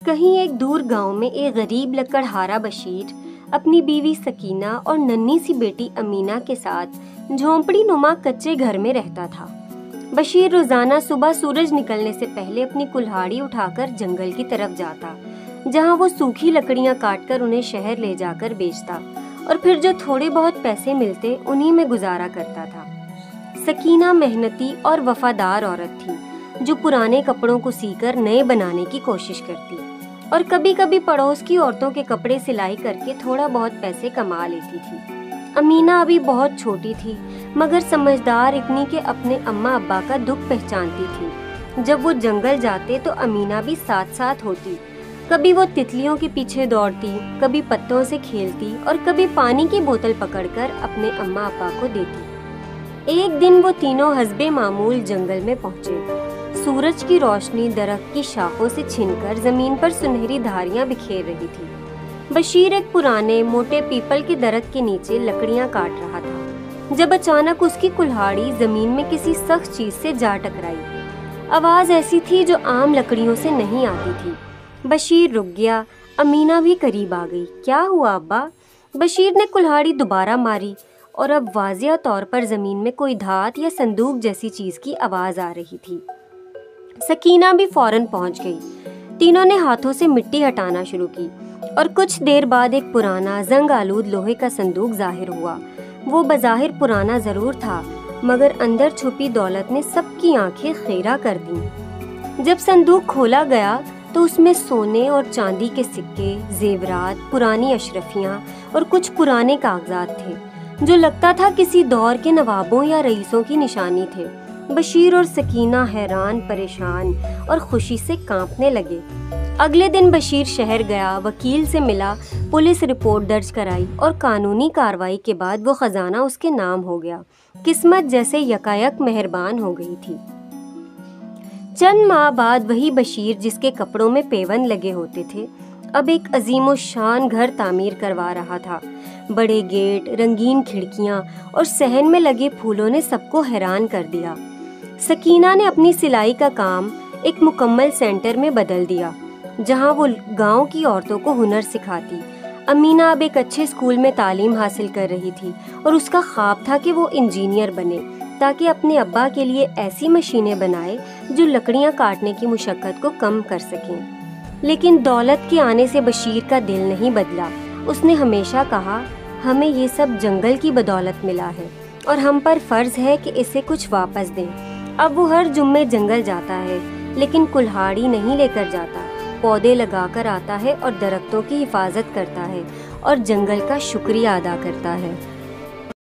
کہیں ایک دور گاؤں میں ایک غریب لکڑہارا بشیر اپنی بیوی سکینہ اور ننھی سی بیٹی امینہ کے ساتھ جھونپڑی نما کچے گھر میں رہتا تھا۔ بشیر روزانہ صبح سورج نکلنے سے پہلے اپنی کلہاڑی اٹھا کر جنگل کی طرف جاتا، جہاں وہ سوکھی لکڑیاں کاٹ کر انہیں شہر لے جا کر بیچتا اور پھر جو تھوڑے بہت پیسے ملتے انہی میں گزارا کرتا تھا۔ سکینہ محنتی اور وفادار عورت تھی جو پرانے کپڑوں کو سی کر نئے بنانے کی کوشش کرتی اور کبھی کبھی پڑوس کی عورتوں کے کپڑے سلائی کر کے تھوڑا بہت پیسے کما لیتی تھی۔ امینہ ابھی بہت چھوٹی تھی مگر سمجھدار اتنی کہ اپنے اماں ابا کا دکھ پہچانتی تھی۔ جب وہ جنگل جاتے تو امینہ بھی ساتھ ساتھ ہوتی۔ کبھی وہ تتلیوں کے پیچھے دوڑتی، کبھی پتوں سے کھیلتی اور کبھی پانی کی بوتل پکڑ کر اپنے اماں ابا کو دیتی۔ ایک دن وہ تینوں حسب معمول جنگل میں پہنچے۔ سورج کی روشنی درخت کی شاخوں سے چھن کر زمین پر سنہری دھاریاں بکھیر رہی تھی۔ بشیر ایک پرانے موٹے پیپل کے درخت کے نیچے لکڑیاں کاٹ رہا تھا جب اچانک اس کی کلہاڑی زمین میں کسی سخت چیز سے جا ٹکرائی۔ آواز ایسی تھی جو عام لکڑیوں سے نہیں آتی تھی۔ بشیر رک گیا، امینہ بھی قریب آ گئی۔ کیا ہوا ابا؟ بشیر نے کلہاڑی دوبارہ ماری اور اب واضح طور پر زمین میں کوئی دھات یا صندوق جیسی چیز کی آواز آ رہی تھی۔ سکینہ بھی فوراً پہنچ گئی۔ تینوں نے ہاتھوں سے مٹی ہٹانا شروع کی اور کچھ دیر بعد ایک پرانا زنگ آلود لوہے کا صندوق ظاہر ہوا۔ وہ بظاہر پرانا ضرور تھا مگر اندر چھپی دولت نے سب کی آنکھیں خیرہ کر دیں۔ جب صندوق کھولا گیا تو اس میں سونے اور چاندی کے سکے، زیورات، پرانی اشرفیاں اور کچھ پرانے کاغذات تھے جو لگتا تھا کسی دور کے نوابوں یا رئیسوں کی نشانی تھے۔ بشیر اور سکینہ حیران، پریشان اور خوشی سے کانپنے لگے۔ اگلے دن بشیر شہر گیا، وکیل سے ملا، پولیس رپورٹ درج کرائی اور قانونی کارروائی کے بعد وہ خزانہ اس کے نام ہو گیا۔ قسمت جیسے یکایک مہربان ہو گئی تھی۔ چند ماہ بعد وہی بشیر جس کے کپڑوں میں پیوند لگے ہوتے تھے اب ایک عظیم الشان گھر تعمیر کروا رہا تھا۔ بڑے گیٹ، رنگین کھڑکیاں اور صحن میں لگے پھولوں نے سب کو حیران کر دیا۔ سکینہ نے اپنی سلائی کا کام ایک مکمل سینٹر میں بدل دیا جہاں وہ گاؤں کی عورتوں کو ہنر سکھاتی۔ امینہ اب ایک اچھے اسکول میں تعلیم حاصل کر رہی تھی اور اس کا خواب تھا کہ وہ انجینئر بنے تاکہ اپنے ابا کے لیے ایسی مشینیں بنائے جو لکڑیاں کاٹنے کی مشقت کو کم کر سکیں۔ لیکن دولت کے آنے سے بشیر کا دل نہیں بدلا۔ اس نے ہمیشہ کہا، ہمیں یہ سب جنگل کی بدولت ملا ہے اور ہم پر فرض ہے کہ اسے کچھ واپس دیں۔ اب وہ ہر جمعے جنگل جاتا ہے لیکن کلہاڑی نہیں لے کر جاتا، پودے لگا کر آتا ہے اور درختوں کی حفاظت کرتا ہے اور جنگل کا شکریہ ادا کرتا ہے۔